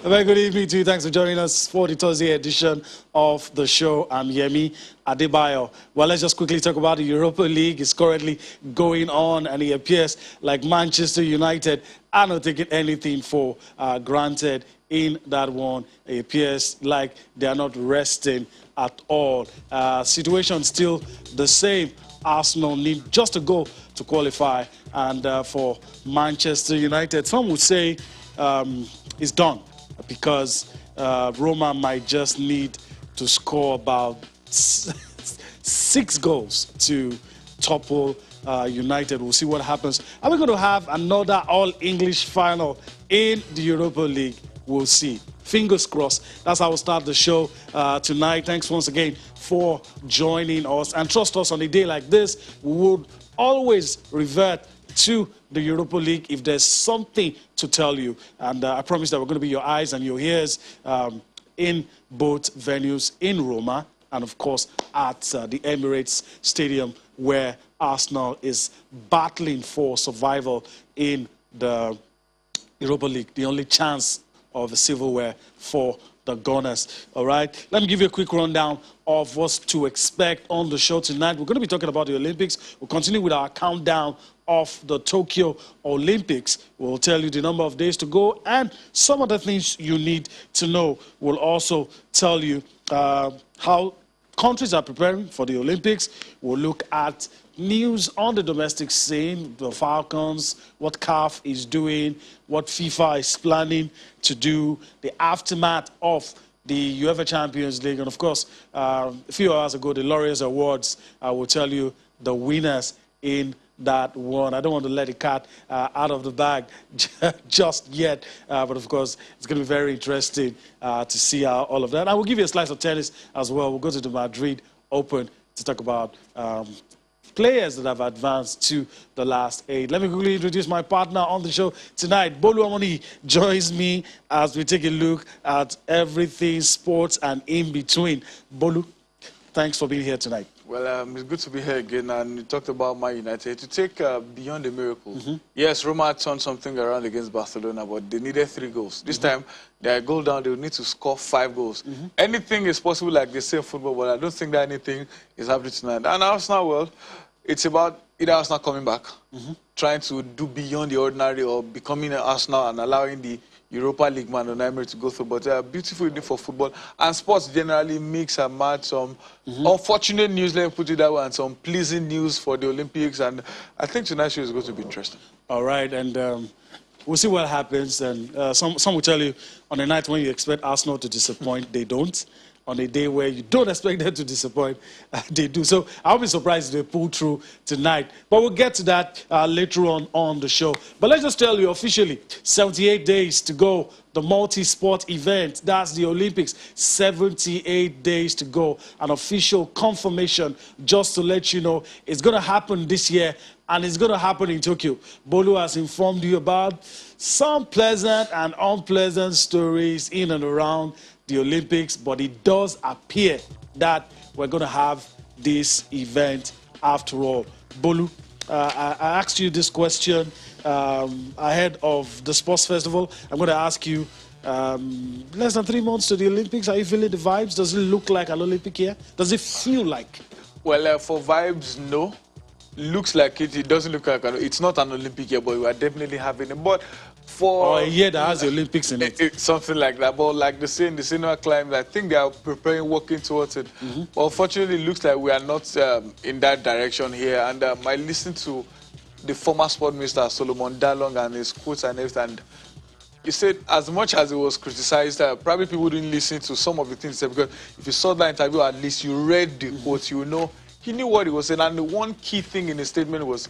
A very good evening to you. Thanks for joining us for the Thursday edition of the show. I'm Yemi Adebayo. Well, let's just quickly talk about the Europa League. It's currently going on, and it appears like Manchester United are not taking anything for granted in that one. It appears like they are not resting at all. Situation still the same. Arsenal need just a goal to qualify, and for Manchester United, some would say it's done, because Roma might just need to score about 6 goals to topple United. We'll see what happens. Are we going to have another all-English final in the Europa League? We'll see. Fingers crossed. That's how we'll start the show tonight. Thanks once again for joining us. And trust us, on a day like this, we would always revert to the Europa League if there's something to tell you. And I promise that we're going to be your eyes and your ears in both venues, in Roma and, of course, at the Emirates Stadium, where Arsenal is battling for survival in the Europa League, the only chance of the silverware for the Gunners. All right, let me give you a quick rundown of what's to expect on the show tonight. We're going to be talking about the Olympics. We'll continue with our countdown of the Tokyo Olympics. We'll tell you the number of days to go and some of the things you need to know. We'll also tell you how countries are preparing for the Olympics. We'll look at news on the domestic scene, the Falcons, what CAF is doing, what FIFA is planning to do, the aftermath of the UEFA Champions League, and of course, a few hours ago, the Laureus Awards. I will tell you the winners in that one. I don't want to let the cat out of the bag just yet, but of course, it's going to be very interesting to see how all of that. I will give you a slice of tennis as well. We'll go to the Madrid Open to talk about players that have advanced to the last 8. Let me quickly introduce my partner on the show tonight. Bolu Amoni joins me as we take a look at everything sports and in between. Bolu, thanks for being here tonight. Well, it's good to be here again, and you talked about Man United. To take beyond the miracle, yes, Roma turned something around against Barcelona, but they needed 3 goals. This time, they're a goal down, they will need to score 5 goals. Anything is possible, like they say in football, but I don't think that anything is happening tonight. And Arsenal, well, it's about either Arsenal coming back, trying to do beyond the ordinary, or becoming an Arsenal and allowing the Europa League man on Emirates to go through. But a beautiful day for football, and sports generally mix and match. Some unfortunate news, let me put it that way, and some pleasing news for the Olympics. And I think tonight's show is going to be interesting. All right, and we'll see what happens. And some will tell you on a night when you expect Arsenal to disappoint, they don't. On a day where you don't expect them to disappoint, they do. So I'll be surprised if they pull through tonight. But we'll get to that later on the show. But let's just tell you officially, 78 days to go. The multi-sport event, that's the Olympics, 78 days to go. An official confirmation, just to let you know, it's going to happen this year, and it's going to happen in Tokyo. Bolu has informed you about some pleasant and unpleasant stories in and around the Olympics, but it does appear that we're going to have this event after all. Bolu, I asked you this question ahead of the sports festival. I'm going to ask you, less than 3 months to the Olympics, are you feeling the vibes? Does it look like an Olympic year? Does it feel like? Well, for vibes, no. Looks like it. It doesn't look like it's not an Olympic year, but we are definitely having it. But for a year that has the Olympics in it. Something like that. But like the saying, the cinema climb, I think they are preparing, working towards it. But unfortunately, it looks like we are not in that direction here. And I listened to the former sport minister, Solomon Dalong, and his quotes and everything. And he said, as much as it was criticized, probably people didn't listen to some of the things he said, because if you saw that interview, at least you read the quotes, you know, he knew what he was saying. And the one key thing in his statement was,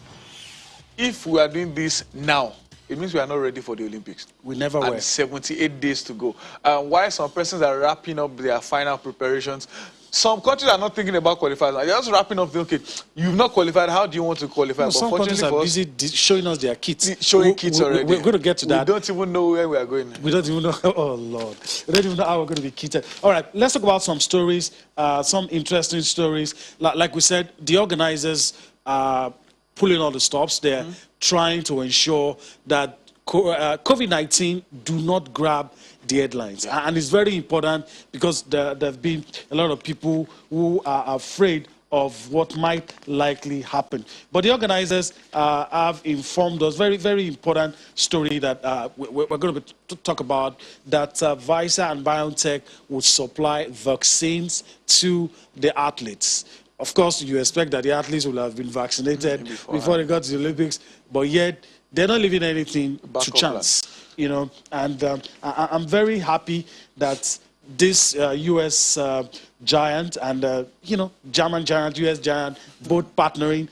if we are doing this now, it means we are not ready for the Olympics. We never were. And 78 days to go. While some persons are wrapping up their final preparations, some countries are not thinking about qualifiers. They're just wrapping up, okay, you've not qualified, how do you want to qualify? No, some countries are busy showing us their kits. Showing kits already. We're going to get to that. We don't even know where we are going. We don't even know, oh Lord. We don't even know how we're going to be kitted. All right, let's talk about some stories, some interesting stories. Like we said, the organizers are pulling all the stops. They're trying to ensure that COVID-19 do not grab the headlines. And it's very important because there have been a lot of people who are afraid of what might likely happen. But the organizers have informed us, very, very important story that we're going to talk about, that Pfizer and BioNTech would supply vaccines to the athletes. Of course, you expect that the athletes will have been vaccinated before they got to the Olympics, but yet they're not leaving anything to chance. You know, and I'm very happy that this U.S. Giant and, you know, German giant, U.S. giant, both partnering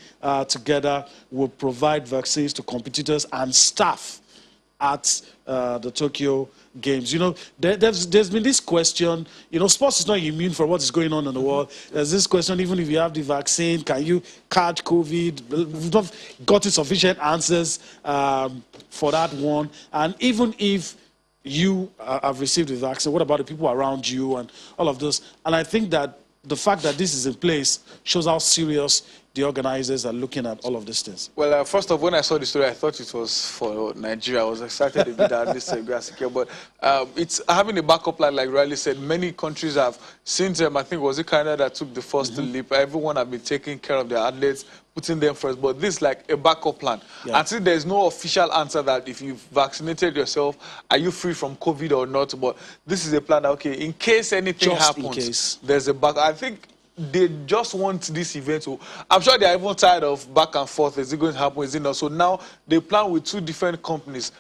together will provide vaccines to competitors and staff at the Tokyo Games. You know, there's been this question, you know, sports is not immune for what is going on in the world. There's this question, even if you have the vaccine, can you catch COVID? We've not gotten sufficient answers for that one. And even if you have received the vaccine, what about the people around you and all of this? And I think that the fact that this is in place shows how serious the organizers are looking at all of these things. Well, first of all, when I saw the story, I thought it was for Nigeria. I was excited a bit that this is secure, but it's having a backup plan, like Riley said. Many countries have, since I think was it Canada that took the first leap. Everyone have been taking care of their athletes, putting them first. But this is like a backup plan. Yeah. Until there's no official answer that if you've vaccinated yourself, are you free from COVID or not? But this is a plan that, okay, in case anything happens, there's a back. I think they just want this event to, I'm sure they are even tired of back and forth. Is it going to happen? Is it not? So now they plan with two different companies.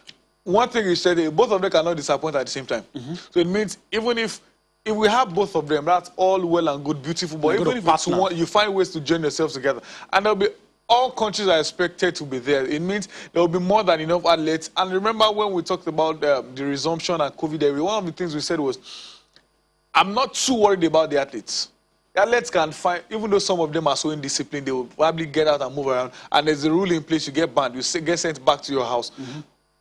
One thing is said, both of them cannot disappoint at the same time. So it means even if we have both of them, that's all well and good, beautiful. But even if it's one, you find ways to join yourselves together. And there'll be, all countries are expected to be there. It means there will be more than enough athletes. And remember when we talked about the resumption and COVID, one of the things we said was, I'm not too worried about the athletes. The athletes can find, even though some of them are so indisciplined, they will probably get out and move around. And there's a rule in place, you get banned, you get sent back to your house.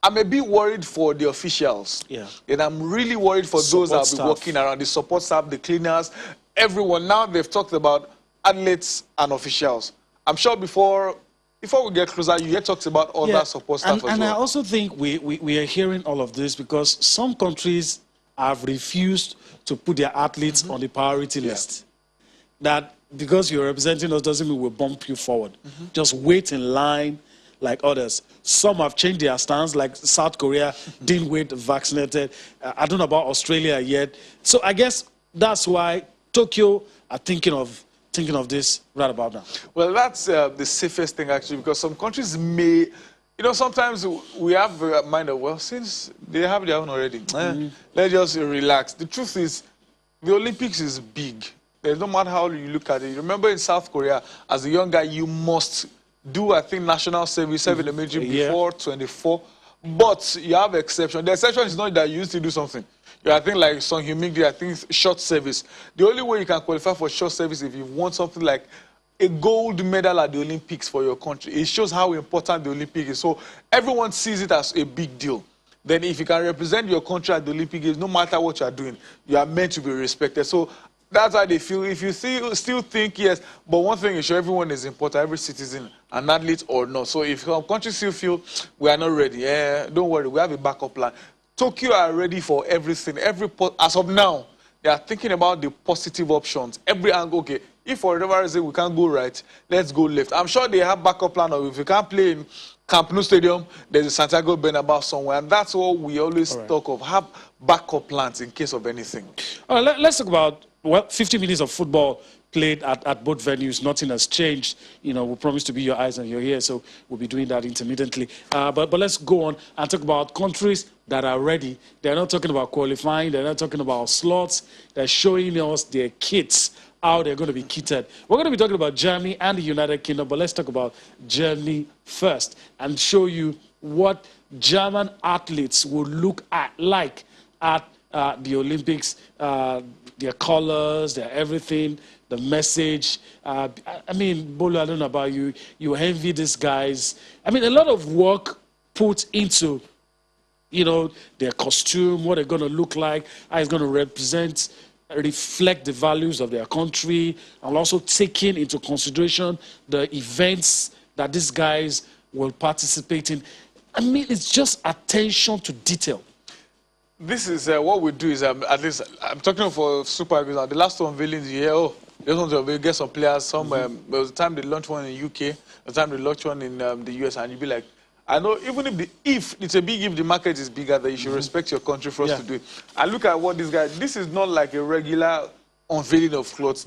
I'm a bit worried for the officials. Yeah. And I'm really worried for those that will be walking around, the support staff, the cleaners, everyone. Now they've talked about athletes and officials. I'm sure before we get closer, you get talks about other support staff as well. And I also think we are hearing all of this because some countries have refused to put their athletes on the priority list. That because you're representing us doesn't mean we'll bump you forward. Just wait in line like others. Some have changed their stance, like South Korea didn't wait vaccinated. I don't know about Australia yet. So I guess that's why Tokyo are thinking of this right about now. Well, that's the safest thing, actually, because some countries may, you know, sometimes we have a mind of, well, since they have their own already, let's just relax. The truth is, the Olympics is big. There's no matter how you look at it. Remember in South Korea, as a young guy, you must do, I think, national service, serve in the military before 24. But you have exception. The exception is not that you used to do something. I think like Song Heung-min did, I think short service. The only way you can qualify for short service if you want something like a gold medal at the Olympics for your country. It shows how important the Olympics is. So everyone sees it as a big deal. Then if you can represent your country at the Olympic Games, no matter what you are doing, you are meant to be respected. So that's how they feel. If you still think, yes, but one thing is sure, everyone is important, every citizen, an athlete or not. So if some countries still feel we are not ready, don't worry, we have a backup plan. Tokyo are ready for everything. As of now, they are thinking about the positive options. Every angle, okay, if for whatever reason we can't go right, let's go left. I'm sure they have backup plan, or if you can't play in Camp Nou Stadium, there's a Santiago Bernabeu somewhere. And that's what we always talk of, have backup plans in case of anything. All right, let's talk about, well, 50 minutes of football played at both venues. Nothing has changed. You know, we promise to be your eyes and your ears, so we'll be doing that intermittently. But let's go on and talk about countries that are ready. They're not talking about qualifying. They're not talking about slots. They're showing us their kits, how they're going to be kitted. We're going to be talking about Germany and the United Kingdom, but let's talk about Germany first and show you what German athletes will look like at the Olympics. Their colors, their everything, the message. I mean, Bolo, I don't know about you. You envy these guys. I mean, a lot of work put into, you know, their costume, what they're going to look like, how it's going to reflect the values of their country, and also taking into consideration the events that these guys will participate in. I mean, it's just attention to detail. This is what we do is, at least, I'm talking for Super Eagles now. The last two unveilings, they just want to get some players. There was the time they launched one in the UK, the time they launched one in the US, and you'd be like, I know, even if it's a big, if the market is bigger, that you should respect your country for us to do it. And look at what this is not like a regular unveiling of clothes.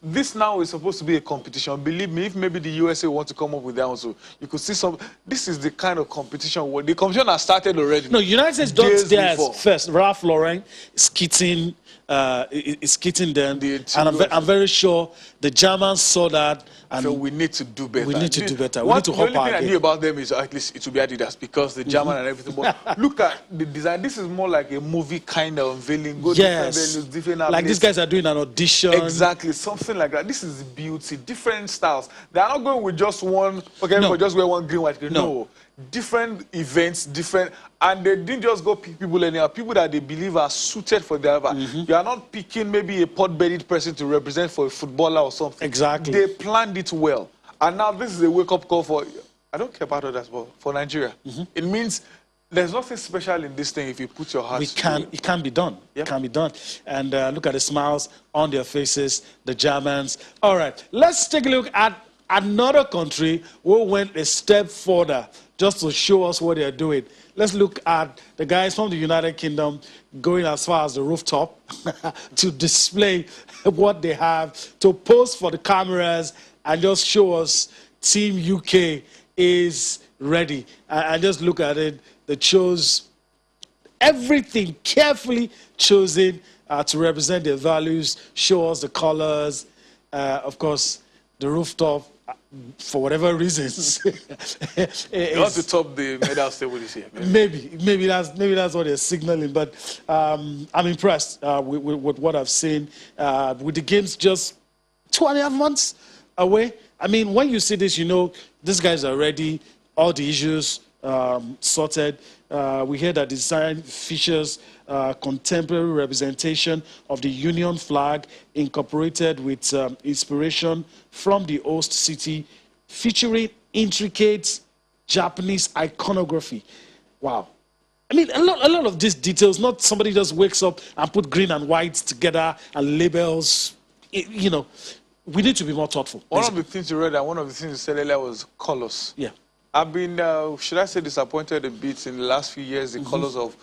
This now is supposed to be a competition. Believe me, if maybe the USA want to come up with that also, you could see some. This is the kind of competition where the competition has started already. No, United States does theirs first. Ralph Lauren is kitting them, and I'm very sure the Germans saw that. And so we need to do better. We need to do better. We need to hop The only thing I knew about them is at least it will be Adidas because the German and everything. But look at the design. This is more like a movie kind of unveiling. Go different venues, different outlets. Like these guys are doing an audition. Exactly, something like that. This is beauty, different styles. They are not going with just one. Okay, no. Just wear one green, white, green. No, different events, different. And they didn't just go pick people anyhow. People that they believe are suited for their. You are not picking maybe a pot-bellied person to represent for a footballer or something. Exactly. They planned it well. And now this is a wake-up call for, I don't care about others, but for Nigeria. It means there's nothing special in this thing if you put your heart to it. It can be done. It can be done. And look at the smiles on their faces, the Germans. All right, let's take a look at another country who went a step further just to show us what they're doing. Let's look at the guys from the United Kingdom going as far as the rooftop to display what they have, to pose for the cameras and just show us Team UK is ready. And just look at it. They chose everything carefully chosen to represent their values, show us the colors. Of course, the rooftop, for whatever reasons. They want to top the medal table this year. Maybe that's what they're signaling. But I'm impressed with what I've seen. With the games just 2.5 months away. I mean, when you see this, you know these guys are ready. All the issues sorted. We hear that design features contemporary representation of the Union flag incorporated with inspiration from the host city, featuring intricate Japanese iconography. Wow. I mean, a lot of these details, not somebody just wakes up and put green and white together and labels. You know, we need to be more thoughtful. One of the things you read and one of the things you said earlier was colors. Yeah. I've been, should I say, disappointed a bit in the last few years, the colors of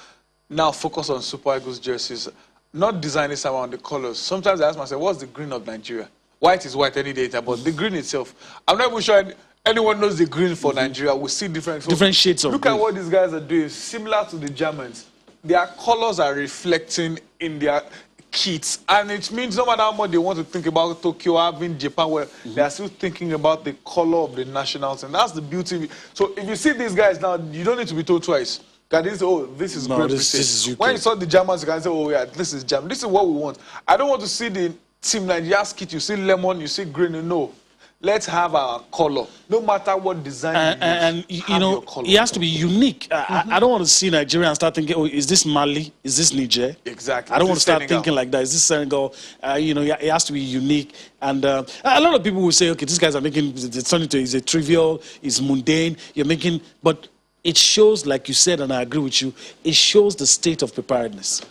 now focus on Super Eagles jerseys, not designing around the colors. Sometimes I ask myself, what's the green of Nigeria? White is white any day, but the green itself, I'm not even sure anyone knows the green for Nigeria. We see different shades of green. Look at what these guys are doing, similar to the Germans. Their colors are reflecting in their kits, and it means no matter how much they want to think about Tokyo, having Japan, where they are still thinking about the color of the nationals, and that's the beauty. So if you see these guys now, you don't need to be told twice. Can they say, oh, this is Great Britain. This is UK. When you saw the Germans, you can say, oh yeah, this is German. This is what we want. I don't want to see the Team Nigeria kit. You see lemon, you see green. No. Let's have our color, no matter what design you know, it has to be unique. I don't want to see Nigeria and start thinking, oh, is this Mali? Is this Niger? Exactly. I don't want to start thinking like that. Is this Senegal? You know, it has to be unique. And a lot of people will say, okay, these guys are making, it's a trivial, it's mundane, you're making, but it shows, like you said, and I agree with you, it shows the state of preparedness.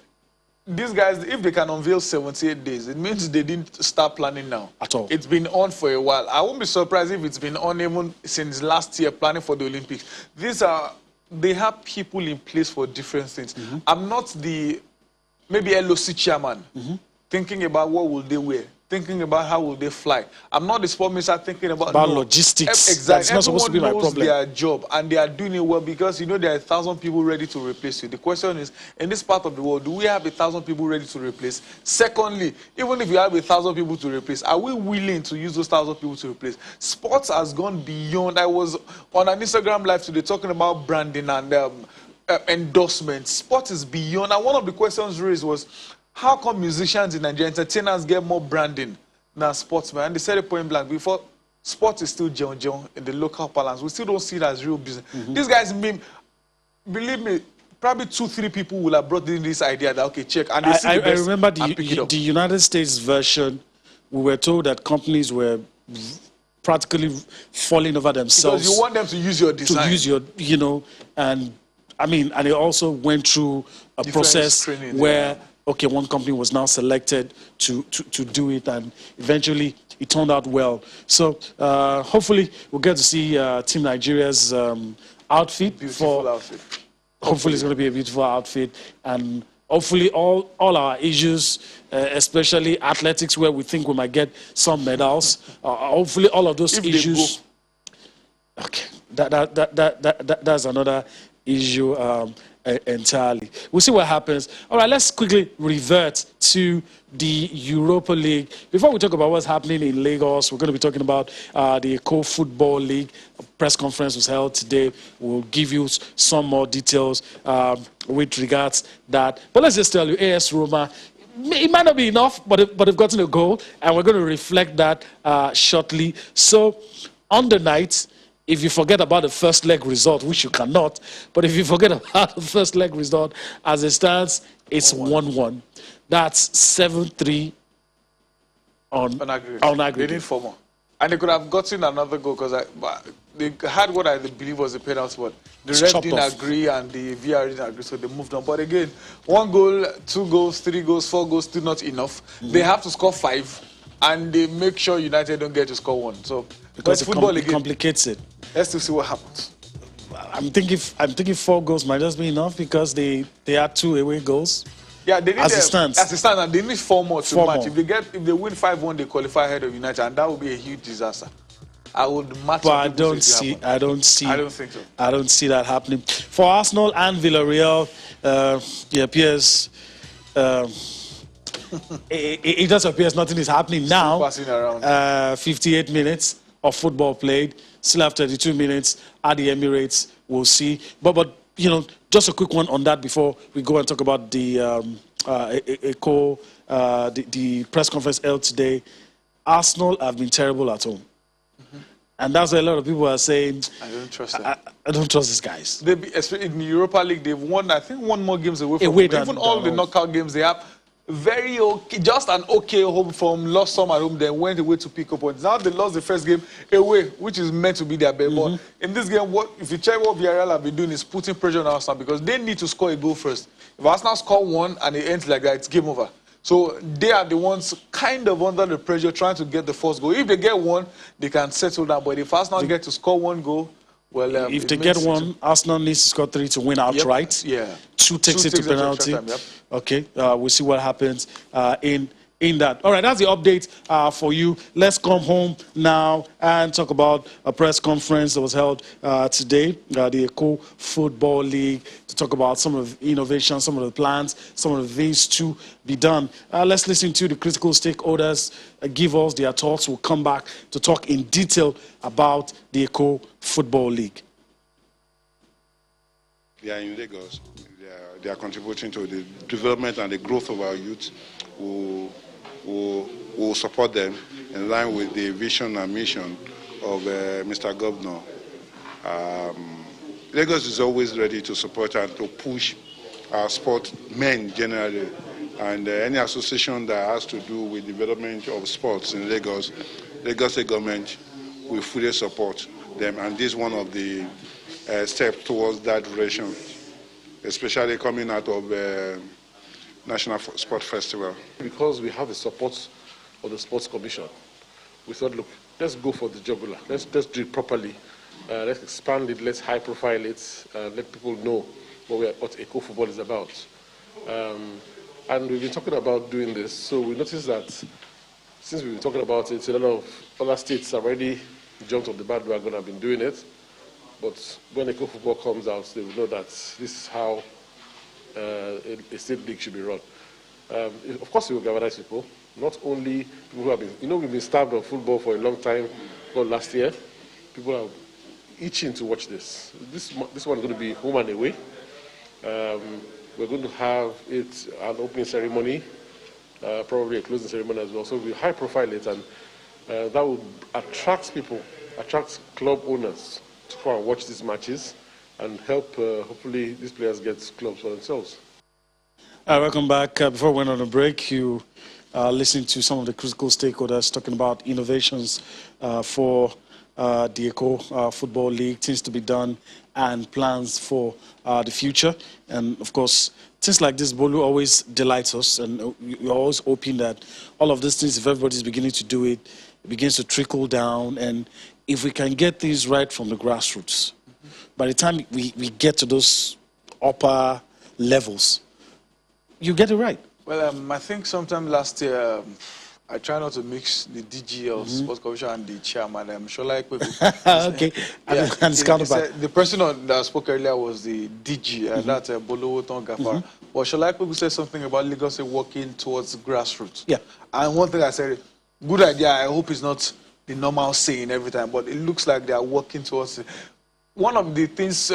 These guys, if they can unveil 78 days, it means they didn't start planning now. At all. It's been on for a while. I won't be surprised if it's been on even since last year, planning for the Olympics. They have people in place for different things. I'm not the, maybe LOC chairman, thinking about what will they wear, thinking about how will they fly. I'm not the sport minister thinking about logistics. Exactly. That's not supposed to be my problem. Everyone knows their job, and they are doing it well because, you know, there are 1,000 people ready to replace you. The question is, in this part of the world, do we have 1,000 people ready to replace? Secondly, even if you have 1,000 people to replace, are we willing to use those 1,000 people to replace? Sports has gone beyond. I was on an Instagram live today talking about branding and endorsements. Sport is beyond. And one of the questions raised was, how come musicians in Nigeria, entertainers, get more branding than sportsmen? And they said it point blank, before, sport is still John in the local balance. We still don't see it as real business. These guys, believe me, probably 2-3 people will have brought in this idea that, okay, check. And they see I remember the United States version, we were told that companies were practically falling over themselves. Because you want them to use your design. To use your, you know, and I mean, and it also went through a process training, where, okay, one company was now selected to do it, and eventually it turned out well. So hopefully we'll get to see Team Nigeria's outfit. Beautiful outfit. Hopefully it's going to be a beautiful outfit, and hopefully all our issues, especially athletics, where we think we might get some medals, hopefully all of those issues. Okay, that's another issue entirely. We'll see what happens. All right, let's quickly revert to the Europa League. Before we talk about what's happening in Lagos, we're going to be talking about the Eko Football League. A press conference was held today. We'll give you some more details with regards that. But let's just tell you, AS Roma, it might not be enough, but they've gotten a goal, and we're going to reflect that shortly. So on the night, if you forget about the first leg result, which you cannot, but if you forget about the first leg result, as it stands, it's 1-1. That's 7-3 on aggregate. They need 4 more. And they could have gotten another goal because they had what I believe was a penalty, but the ref didn't agree and the VR didn't agree, so they moved on. But again, 1 goal, 2 goals, 3 goals, 4 goals, still not enough. They have to score 5, and they make sure United don't get to score 1. So because football again complicates it. Let's still see what happens. I'm thinking 4 goals might just be enough because they had 2 away goals. Yeah, they need as it stands, and they need 4 more to match. If they win 5-1, they qualify ahead of United, and that would be a huge disaster. I would match. But I don't think so. I don't see that happening. For Arsenal and Villarreal, it appears it just appears nothing is happening now. Passing around. 58 minutes of football played. Still have 32 minutes at the Emirates. We'll see. But you know, just a quick one on that before we go and talk about the the press conference held today. Arsenal have been terrible at home. And that's why a lot of people are saying, I don't trust them. I don't trust these guys. In the Europa League, they've won, I think, 1 more games away from home. Even all the knockout games, they have very okay, just an okay home form, lost some at home, then went away to pick up points. Now they lost the first game away, which is meant to be their best. But in this game, if you check what Villarreal have been doing, is putting pressure on Arsenal because they need to score a goal first. If Arsenal score 1 and it ends like that, it's game over. So they are the ones kind of under the pressure trying to get the first goal. If they get 1, they can settle down. But if Arsenal get to score 1 goal, well, if they get 1, Arsenal needs to score 3 to win outright. Yeah. 2 takes it to penalty. Okay, we'll see what happens in that. All right, that's the update for you. Let's come home now and talk about a press conference that was held today, the Eko Football League, to talk about some of the innovations, some of the plans, some of the things to be done. Let's listen to the critical stakeholders give us their thoughts. We'll come back to talk in detail about the Eko Football League. They are in Lagos. They are contributing to the development and the growth of our youth. Will support them in line with the vision and mission of Mr. Governor. Lagos is always ready to support and to push our sport men generally, and any association that has to do with development of sports in Lagos, Lagos State government will fully support them, and this is one of the steps towards that direction, especially coming out of National Sport Festival. Because we have the support of the Sports Commission, we thought, look, let's go for the jugular. Let's do it properly. Let's expand it. Let's high profile it. Let people know what Eko Football is about. And we've been talking about doing this. So we noticed that since we've been talking about it, a lot of other states have already jumped on the bandwagon and have been doing it. But when Eko Football comes out, they will know that this is how a state league should be run. Of course, we will galvanize people, not only people who have been, we've been starved of football for a long time. Well, last year, people are itching to watch this. This one is going to be home and away. We're going to have it an opening ceremony, probably a closing ceremony as well. So we high profile it, and that will attract people, attract club owners to come and watch these matches, and help, hopefully, these players get clubs for themselves. Welcome back. Before we went on a break, you listened to some of the critical stakeholders talking about innovations for the Eko Football League, things to be done, and plans for the future. And of course, things like this, Bolu, always delights us, and we're always hoping that all of these things, if everybody's beginning to do it, it begins to trickle down. And if we can get things right from the grassroots, by the time we get to those upper levels, you get it right. Well, I think sometime last year, I try not to mix the DG of Sports Commission and the chairman. I'm sure like people. Okay, Yeah, and it's counterpart. the person that spoke earlier was the DG, and that's Bolo Gafar. But Sholai people said something about Lagos working towards grassroots. Yeah. And one thing I said, good idea. I hope it's not the normal saying every time, but it looks like they are working towards it. One of the things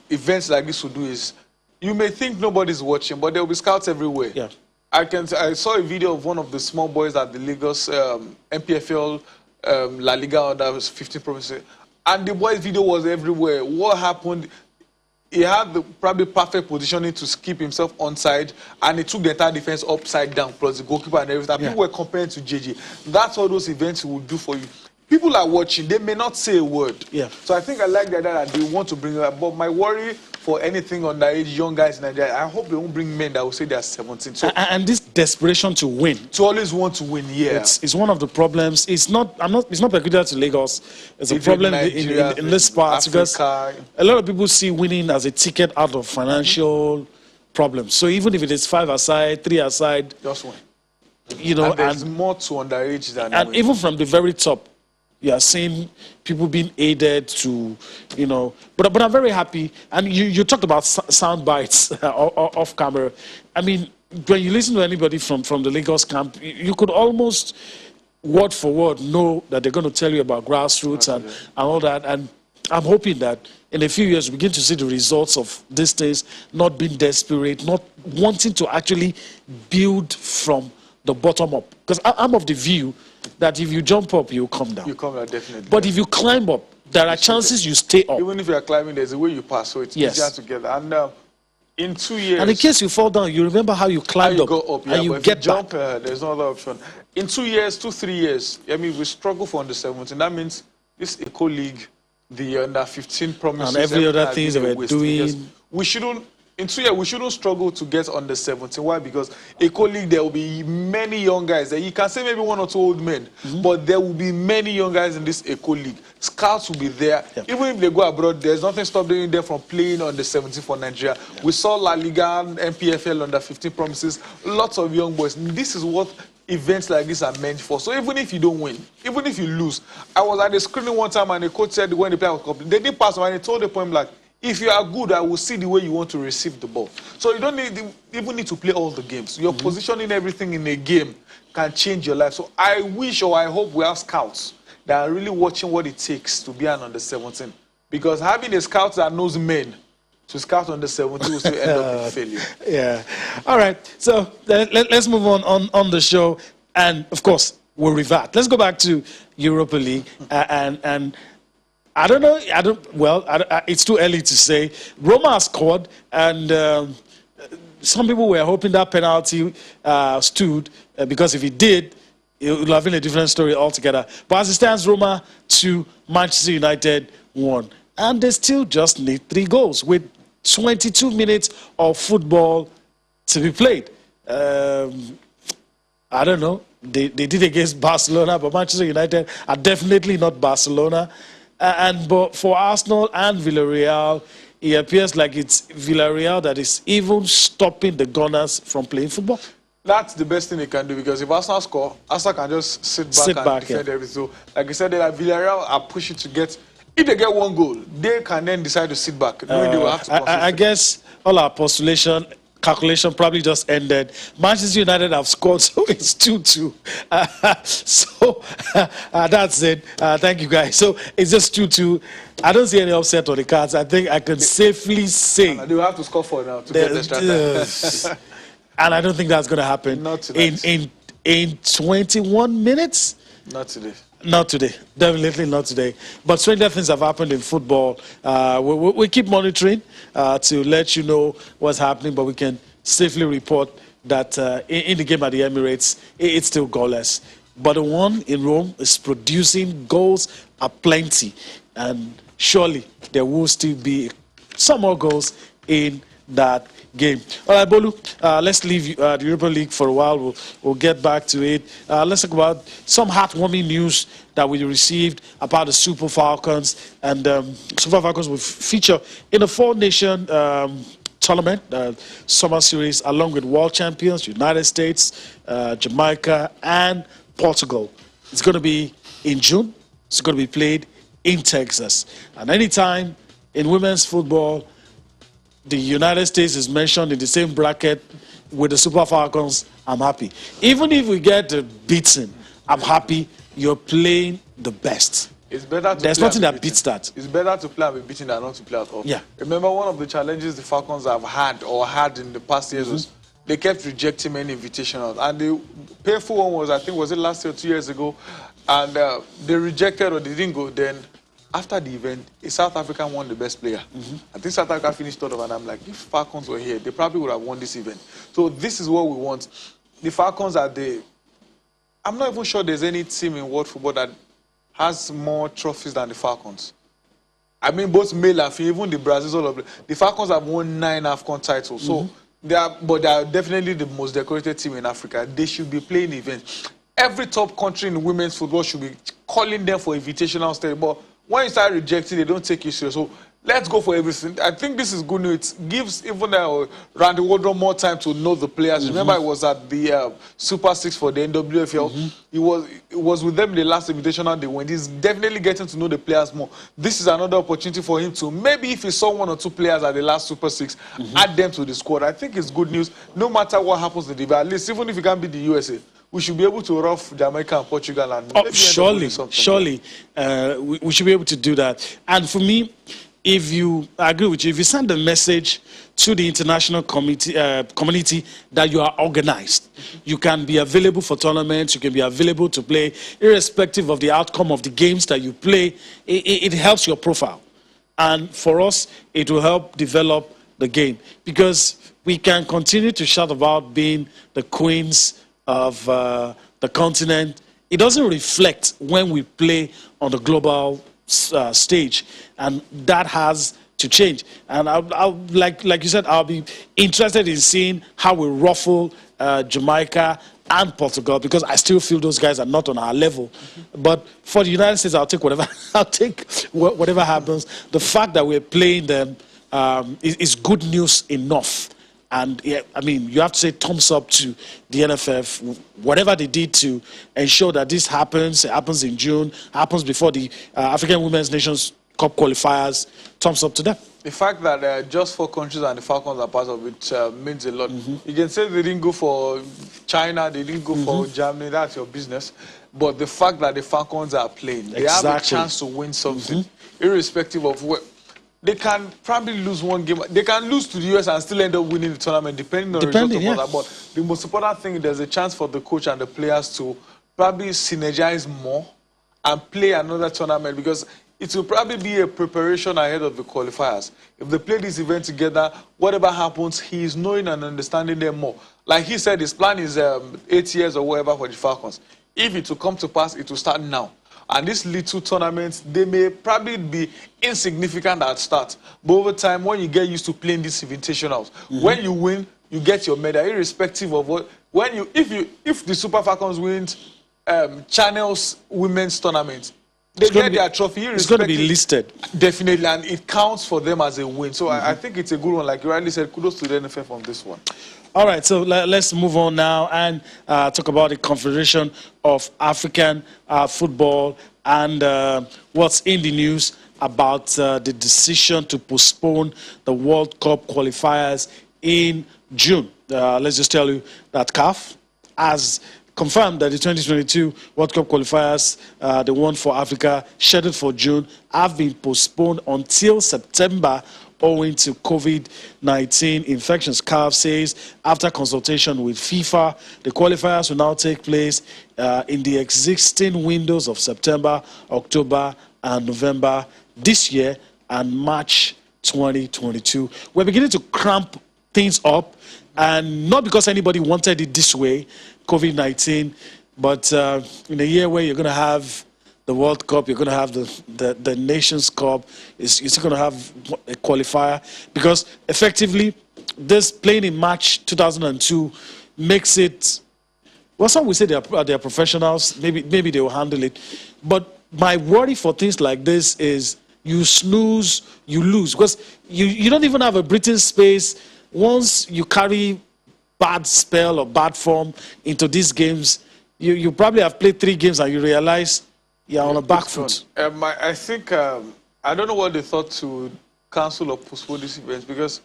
events like this will do is, you may think nobody's watching, but there will be scouts everywhere. Yeah. I saw a video of one of the small boys at the Lagos MPFL La Liga under 15 provinces, and the boy's video was everywhere. What happened? He had the probably perfect positioning to keep himself onside, and he took the entire defense upside down, plus the goalkeeper and everything. Yeah. People were comparing to JJ. That's what those events will do for you. People are watching. They may not say a word. Yeah. So I think I like the idea that they want to bring it up. But my worry for anything underage young guys in Nigeria, I hope they won't bring men that will say they are 17. So And this desperation to win, to always want to win, yeah. it's one of the problems. It's not peculiar to Lagos. It's a Even problem Nigeria, in this part, because Africa. a lot of people see winning as a ticket out of financial problems. So even if it is 5 aside, 3 aside, Just win. you know, And there's more to underage than and winning. even from the very top, you are seeing people being aided to, you know. But I'm very happy. And you talked about sound bites off camera. I mean, when you listen to anybody from the Lagos camp, you could almost word for word know that they're going to tell you about grassroots and all that. And I'm hoping that in a few years we begin to see the results of these things, not being desperate, not wanting to actually build from the bottom up. Because I'm of the view that if you jump up, you come down. You come down, definitely. But if you climb up, there are chances you stay up. Even if you are climbing, there's a way you pass, so it's easier together. And in 2 years... And in case you fall down, you remember how you climbed you up, go up, and you but if get you jump, back. there's no other option. In 2 years, 3 years, I mean, we struggle for under 17. That means this Eko League, the under 15 promises, And every other things that that we're doing. We shouldn't. In 2 years, we shouldn't struggle to get under 17. Why? Because Eko League, there will be many young guys. You can say maybe 1 or 2 old men, but there will be many young guys in this Eko League. Scouts will be there. Yeah. Even if they go abroad, there's nothing stopping them from playing on the 17 for Nigeria. Yeah. We saw La Liga, MPFL under 15 promises. Lots of young boys. This is what events like this are meant for. So even if you don't win, even if you lose, I was at the screening one time and the coach said when the player was complete, they didn't pass on, and he told the point like, if you are good, I will see the way you want to receive the ball. So you don't even need to play all the games. Your positioning everything in a game can change your life. So I wish or I hope we have scouts that are really watching what it takes to be an under 17. Because having a scout that knows men to scout under 17 will still end up in failure. Yeah. All right. So let's move on the show. And of course, we'll revert. Let's go back to Europa League and I don't know. It's too early to say. Roma scored, and some people were hoping that penalty stood because if it did, it would have been a different story altogether. But as it stands, Roma 2, Manchester United 1, and they still just need 3 goals with 22 minutes of football to be played. I don't know. They did against Barcelona, but Manchester United are definitely not Barcelona. But for Arsenal and Villarreal, it appears like it's Villarreal that is even stopping the Gunners from playing football. That's the best thing they can do, because if Arsenal score, Arsenal can just sit back and defend everything. So, like I said, Villarreal are pushing to get. If they get 1 goal, they can then decide to sit back. They will have to I guess all our calculation probably just ended. Manchester United have scored, so it's 2-2. So that's it. Thank you, guys. So it's just 2-2. I don't see any upset on the cards. I think I can safely say they will have to score 4 now to get the extra time. And I don't think that's going to happen. Not today. In 21 minutes. Not today. Not today. Definitely not today. But stranger things have happened in football. We keep monitoring to let you know what's happening, but we can safely report that in the game at the Emirates, it's still goalless. But the one in Rome is producing goals are plenty, and surely there will still be some more goals in that game. All right, Bolu, let's leave the Europa League for a while. We'll get back to it. Let's talk about some heartwarming news that we received about the Super Falcons. And Super Falcons will feature in the four-nation tournament, summer series, along with world champions, United States, Jamaica, and Portugal. It's going to be in June. It's going to be played in Texas. And anytime in women's football, the United States is mentioned in the same bracket with the Super Falcons, I'm happy. Even if we get beaten, I'm happy. You're playing the best. It's better to There's play nothing and that be beats that. It's better to play and be beaten than not to play at all. Yeah. Remember, one of the challenges the Falcons have had in the past years was they kept rejecting many invitationals. And the painful one was, I think, was it last year or 2 years ago? And they rejected or they didn't go. Then after the event, a South African won the best player. I think South Africa finished third, and I'm like, if Falcons were here, they probably would have won this event. So this is what we want. The Falcons are the... I'm not even sure there's any team in world football that has more trophies than the Falcons. I mean, both male and female, even the Brazils, all of them. The Falcons have won 9 AFCON titles. So they are definitely the most decorated team in Africa. They should be playing events. Every top country in women's football should be calling them for invitational stay. But when you start rejecting, they don't take you serious. So let's go for everything. I think this is good news. It gives even Randy Wardrobe more time to know the players. Remember, it was at the Super 6 for the NWFL. It was with them in the last invitational they went. He's definitely getting to know the players more. This is another opportunity for him to, maybe if he saw 1 or 2 players at the last Super 6, add them to the squad. I think it's good news. No matter what happens in the at least even if it can't be the USA, we should be able to rough Jamaica and Portugal. And surely we should be able to do that. And for me, I agree with you, if you send a message to the international community that you are organized, you can be available for tournaments, you can be available to play, irrespective of the outcome of the games that you play, it helps your profile. And for us, it will help develop the game. Because we can continue to shout about being the queens of the continent. It doesn't reflect when we play on the global stage, and that has to change. And I'll like you said, I'll be interested in seeing how we ruffle Jamaica and Portugal, because I still feel those guys are not on our level. But for the United States, I'll take whatever happens. The fact that we're playing them is good news enough. And yeah, I mean, you have to say thumbs up to the NFF, whatever they did to ensure that this happens. It happens in June, happens before the African Women's Nations Cup qualifiers. Thumbs up to them. The fact that just 4 countries and the Falcons are part of it means a lot. You can say they didn't go for China, they didn't go for Germany, that's your business. But the fact that the Falcons are playing, they have a chance to win something, irrespective of what. They can probably lose 1 game. They can lose to the US and still end up winning the tournament, depending on the result of that. But the most important thing, there's a chance for the coach and the players to probably synergize more and play another tournament, because it will probably be a preparation ahead of the qualifiers. If they play this event together, whatever happens, he is knowing and understanding them more. Like he said, his plan is 8 years or whatever for the Falcons. If it will come to pass, it will start now. And these little tournaments, they may probably be insignificant at start. But over time, when you get used to playing these invitationals, when you win, you get your medal, irrespective of what. If the Super Falcons wins Channel's women's tournament, they get their trophy. It's going to be listed. Definitely, and it counts for them as a win. So I think it's a good one. Like you rightly said, kudos to the NFF on this one. All right, so let's move on now and talk about the Confederation of African Football and what's in the news about the decision to postpone the World Cup qualifiers in June. Let's just tell you that CAF has confirmed that the 2022 World Cup qualifiers, the one for Africa, scheduled for June, have been postponed until September owing to COVID-19 infections. CAF says after consultation with FIFA, the qualifiers will now take place in the existing windows of September, October, and November this year and March 2022. We're beginning to cramp things up, and not because anybody wanted it this way, COVID-19, but in a year where you're going to have the World Cup, you're going to have the Nations Cup, you're going to have a qualifier, because effectively this playing in March 2002 makes it, well, some will say they are professionals, maybe they will handle it, but my worry for things like this is you snooze, you lose, because you don't even have a breathing space. Once you carry bad spell or bad form into these games, you probably have played 3 games and you realize you're on a back foot. I think, I don't know what they thought to cancel or postpone these events, because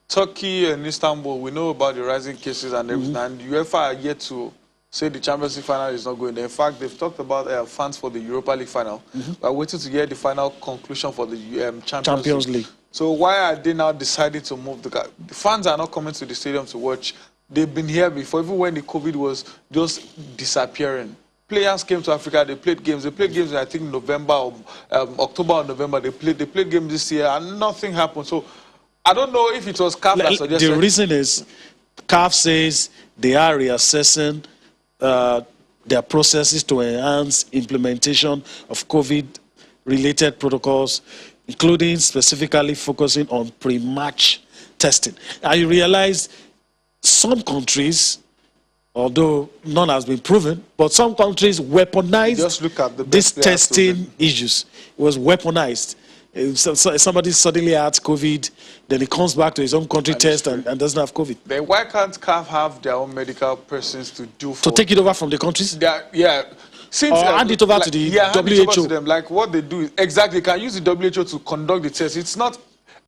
Turkey and Istanbul, we know about the rising cases and everything, and UEFA are yet to say the Champions League final is not going there. In fact, they've talked about fans for the Europa League final. We're waiting to get the final conclusion for the Champions League. So why are they now deciding to move the fans are not coming to the stadium to watch. They've been here before, even when the COVID was just disappearing. Players came to Africa, they played games. They played games in, I think, November or October or November. They played games this year and nothing happened. So I don't know if it was CAF that suggested. The reason is CAF says they are reassessing their processes to enhance implementation of COVID-related protocols, including specifically focusing on pre-match testing. And you realize some countries, although none has been proven, but some countries weaponized Just look at these testing issues. It was weaponized. Somebody suddenly has COVID, then he comes back to his own country test and doesn't have COVID. Then why can't CAF have their own medical persons to do for... To take it over from the countries? Yeah. Since, or hand it over to the WHO. Hand it over to them. Like what they do is, exactly, can use the WHO to conduct the test. It's not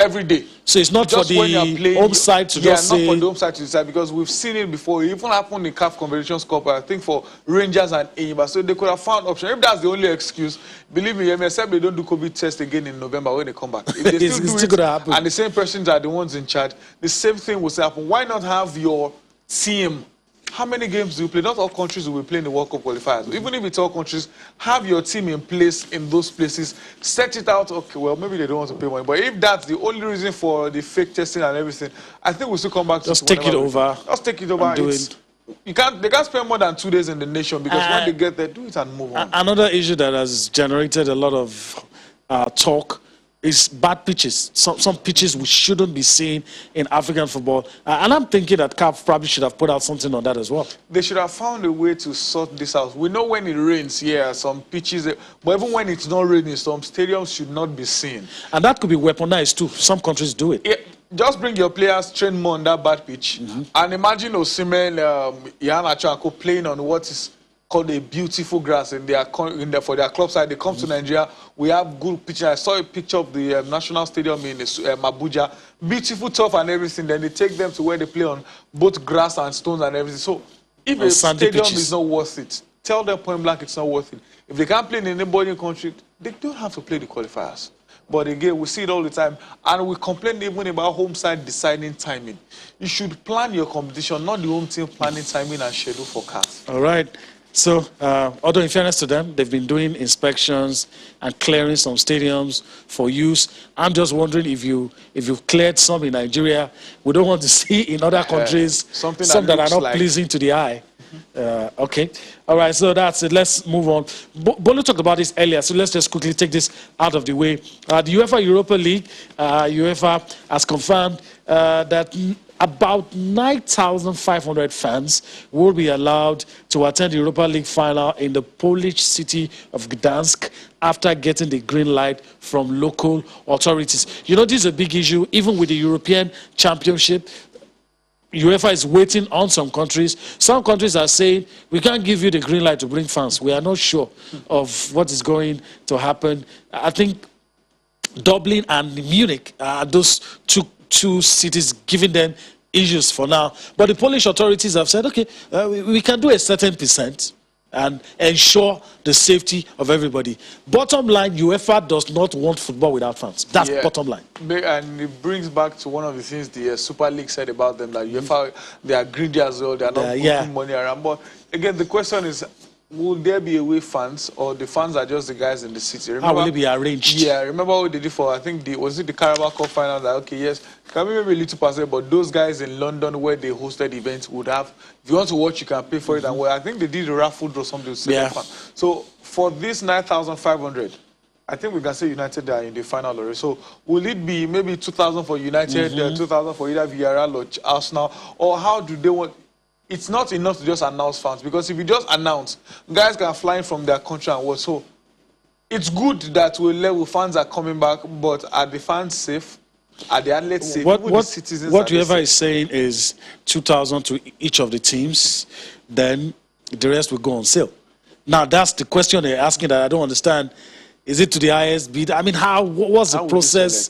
every day. So it's not just for the home side to just say... not for the home side to decide, because we've seen it before. It even happened in CAF Confederations Cup, I think, for Rangers and Enyimba. So they could have found option. If that's the only excuse, believe me, except they don't do COVID test again in November when they come back. If they still do it, happen. And the same persons are the ones in charge, the same thing will happen. Why not have your team? How many games do you play? Not all countries will be playing the World Cup qualifiers. Even if it's all countries, have your team in place in those places. Set it out. Okay, well, maybe they don't want to pay money. But if that's the only reason for the fake testing and everything, I think we'll still come back to just take it over. Just take it over. They can't spend more than 2 days in the nation, because when they get there, do it and move on. Another issue that has generated a lot of talk is bad pitches. Some pitches we shouldn't be seeing in African football. And I'm thinking that CAF probably should have put out something on that as well. They should have found a way to sort this out. We know when it rains, some pitches, but even when it's not raining, some stadiums should not be seen. And that could be weaponized too. Some countries do it. Yeah, just bring your players, train more on that bad pitch. And imagine Osimhen, Iheanacho and Co playing on what is called a beautiful grass for their club side. They come to Nigeria. We have good pitches. I saw a picture of the national stadium in Abuja. Beautiful, tough and everything. Then they take them to where they play on both grass and stones and everything. So if a stadium is not worth it, tell them point blank it's not worth it. If they can't play in any neighboring country, they don't have to play the qualifiers. But again, we see it all the time. And we complain even about home side deciding timing. You should plan your competition, not the home team planning timing and schedule for CAF. All right. So, although in fairness to them, they've been doing inspections and clearing some stadiums for use. I'm just wondering if you've cleared some in Nigeria, we don't want to see in other countries some that are not pleasing to the eye. Okay. All right, so that's it. Let's move on. Bolu talked about this earlier, so let's just quickly take this out of the way. The UEFA Europa League, UEFA has confirmed that about 9,500 fans will be allowed to attend the Europa League final in the Polish city of Gdansk after getting the green light from local authorities. You know, this is a big issue, even with the European Championship. UEFA is waiting on some countries. Some countries are saying, we can't give you the green light to bring fans. We are not sure of what is going to happen. I think Dublin and Munich are those two cities giving them issues for now. But the Polish authorities have said, okay, we can do a certain percent and ensure the safety of everybody. Bottom line, UEFA does not want football without fans. That's bottom line. And it brings back to one of the things the Super League said about them, that UEFA, they are greedy as well. They are not putting money around. But again, the question is, will there be away fans, or the fans are just the guys in the city? Remember, How will it be arranged? Yeah, remember what they did for, I think, was it the Carabao Cup final? That, okay, yes, can be maybe a little percent, but those guys in London where they hosted events would have, if you want to watch, you can pay for it. And well, I think they did a raffle or something. So for this 9,500, I think we can say United are in the final already. So will it be maybe 2,000 for United, 2,000 for either Villarreal or Arsenal, or how do they want? It's not enough to just announce fans, because if you just announce, guys can fly in from their country and what. So it's good that to a level fans are coming back, but are the fans safe? Are the athletes safe? What whoever is saying is 2,000 to each of the teams, then the rest will go on sale. Now that's the question they're asking that I don't understand. Is it to the highest bid? I mean, what's the process?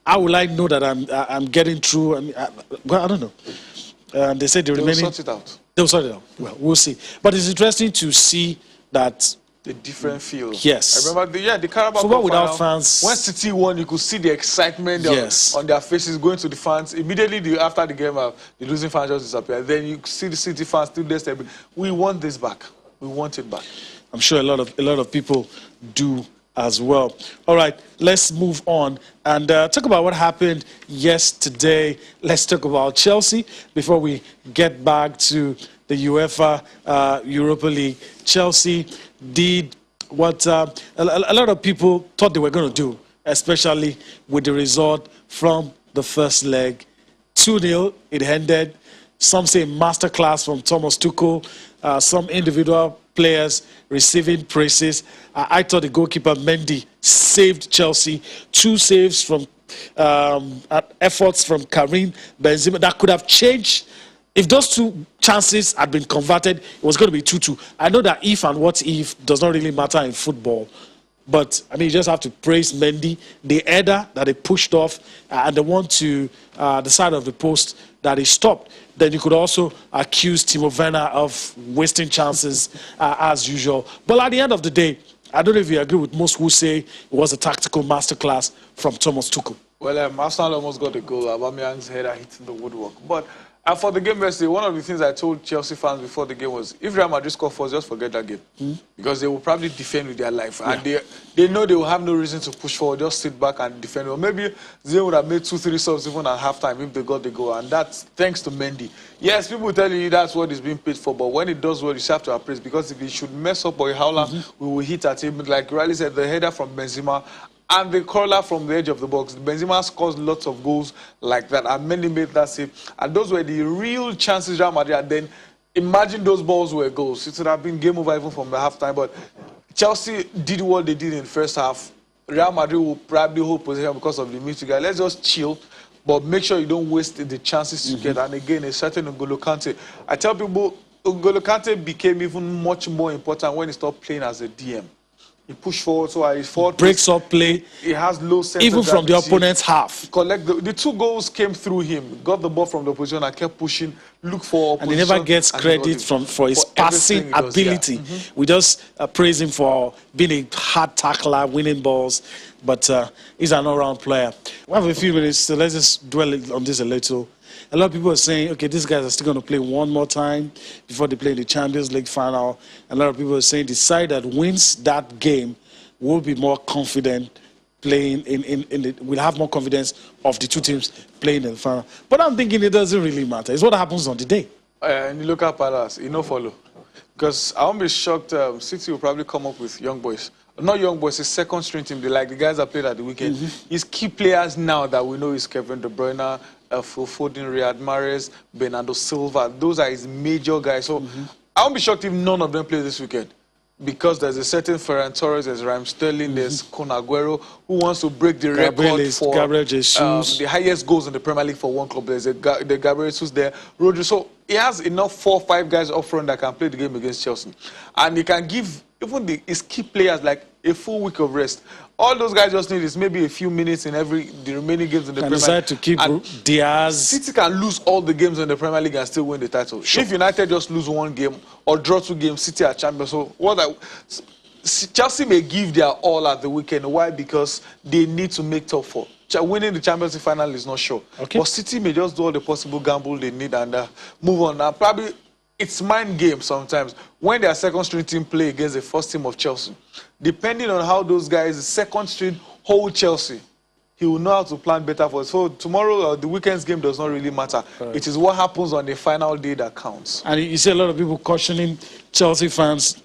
How will I know that I'm getting through? I mean, I don't know. They said the remaining... They'll sort it out. They'll sort it out. Well, we'll see. But it's interesting to see that... The different feel. Yes. I remember the Carabao Cup without final, fans... When City won, you could see the excitement on their faces going to the fans. Immediately after the game, the losing fans just disappeared. Then you see the City fans still there. We want this back. We want it back. I'm sure a lot of people do as well. All right, let's move on and talk about what happened yesterday. Let's talk about Chelsea before we get back to the UEFA Europa League. Chelsea did what a lot of people thought they were going to do, especially with the result from the first leg. 2-0, it ended. Some say masterclass from Thomas Tuchel. Some individual players receiving praises. I thought the goalkeeper Mendy saved Chelsea. 2 saves from efforts from Karim Benzema that could have changed. If those 2 chances had been converted, it was going to be 2-2. I know that if and what if does not really matter in football. But, I mean, you just have to praise Mendy. The header that he pushed off and the one to the side of the post that he stopped. Then you could also accuse Timo Werner of wasting chances as usual. But at the end of the day, I don't know if you agree with most who say it was a tactical masterclass from Thomas Tuchel. Well, Arsenal almost got a goal. Aubameyang's header hitting the woodwork. But for the game yesterday, one of the things I told Chelsea fans before the game was, if Real Madrid score first, just forget that game. Because they will probably defend with their life. And they know they will have no reason to push forward, just sit back and defend. Or maybe they would have made 2-3 subs even at halftime if they got the goal. And that's thanks to Mendy. Yes, people will tell you that's what he's being paid for, but when it does well, you have to appraise. Because if he should mess up or Haaland, we will hit at him. Like Riley said, the header from Benzema and the curler from the edge of the box. Benzema scores lots of goals like that, and Mendy made that save. And those were the real chances Real Madrid had. Then imagine those balls were goals. It would have been game over even from the halftime. But Chelsea did what they did in the first half. Real Madrid will probably hold position because of the midfield. Let's just chill, but make sure you don't waste the chances you get. And again, a certain N'Golo Kante. I tell people, N'Golo Kante became even much more important when he stopped playing as a DM. He pushed forward, so he fought. Breaks up play. He has low sense even of from the gravity. opponent's half. Collect the 2 goals came through him. Got the ball from the position and kept pushing. Look for opposition. And he never gets credit for his passing ability. We just praise him for being a hard tackler, winning balls. But he's an all-round player. We have a few minutes, so let's just dwell on this a little. A lot of people are saying, okay, these guys are still going to play one more time before they play the Champions League final. A lot of people are saying the side that wins that game will be more confident playing we'll have more confidence of the 2 teams playing in the final. But I'm thinking it doesn't really matter. It's what happens on the day. And you look at Palace, you know, follow. Because I won't be shocked, City will probably come up with young boys. Not young boys, his second string team. They like the guys that played at the weekend. His key players now that we know is Kevin De Bruyne, Phil Foden, Riyad Mahrez, Bernardo Silva. Those are his major guys. So I won't be shocked if none of them play this weekend. Because there's a certain Ferran Torres, there's Raheem Sterling, there's Kun Aguero, who wants to break the record for Gabriel Jesus. The highest goals in the Premier League for one club. There's the Gabriel Jesus there, Rodri. So he has enough 4 or 5 guys up front that can play the game against Chelsea. And he can give even his key players like a full week of rest. All those guys just need is maybe a few minutes in the remaining games in the Premier League. Decide to keep Diaz. City can lose all the games in the Premier League and still win the title. Sure. If United just lose 1 game or draw 2 games, City are champions. So Chelsea may give their all at the weekend. Why? Because they need to make top 4. Winning the Champions League final is not sure. Okay. But City may just do all the possible gamble they need and move on. Now, probably it's mind game sometimes. When their second string team play against the first team of Chelsea, depending on how those guys, the second string, hold Chelsea, he will know how to plan better for it. So tomorrow, the weekend's game does not really matter. Right. It is what happens on the final day that counts. And you see a lot of people cautioning Chelsea fans,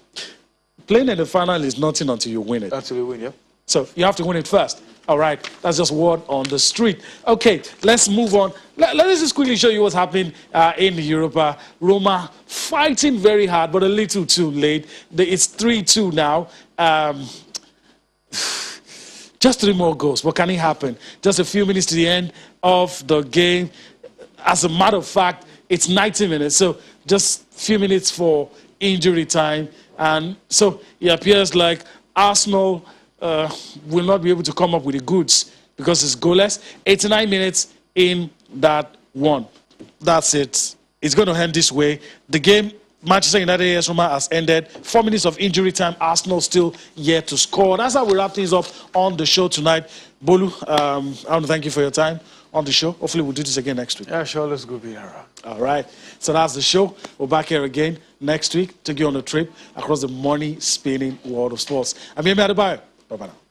playing in the final is nothing until you win it. Until you win, yeah. So you have to win it first. All right, that's just word on the street. Okay, let's move on. Let us just quickly show you what's happening in Europa. Roma fighting very hard, but a little too late. It's 3-2 now. Just 3 more goals. What can it happen? Just a few minutes to the end of the game. As a matter of fact, it's 90 minutes, so just a few minutes for injury time. And so it appears like Arsenal will not be able to come up with the goods because it's goalless. 89 minutes in that one. That's it. It's going to end this way. The game, Manchester United AS Roma, has ended. 4 minutes of injury time. Arsenal still yet to score. That's how we wrap things up on the show tonight. Bolu, I want to thank you for your time on the show. Hopefully we'll do this again next week. Yeah, sure. Let's go be around. All right. So that's the show. We're back here again next week. Take you on a trip across the money-spinning world of sports. I'm Yemi Adebayo. Bye-bye now.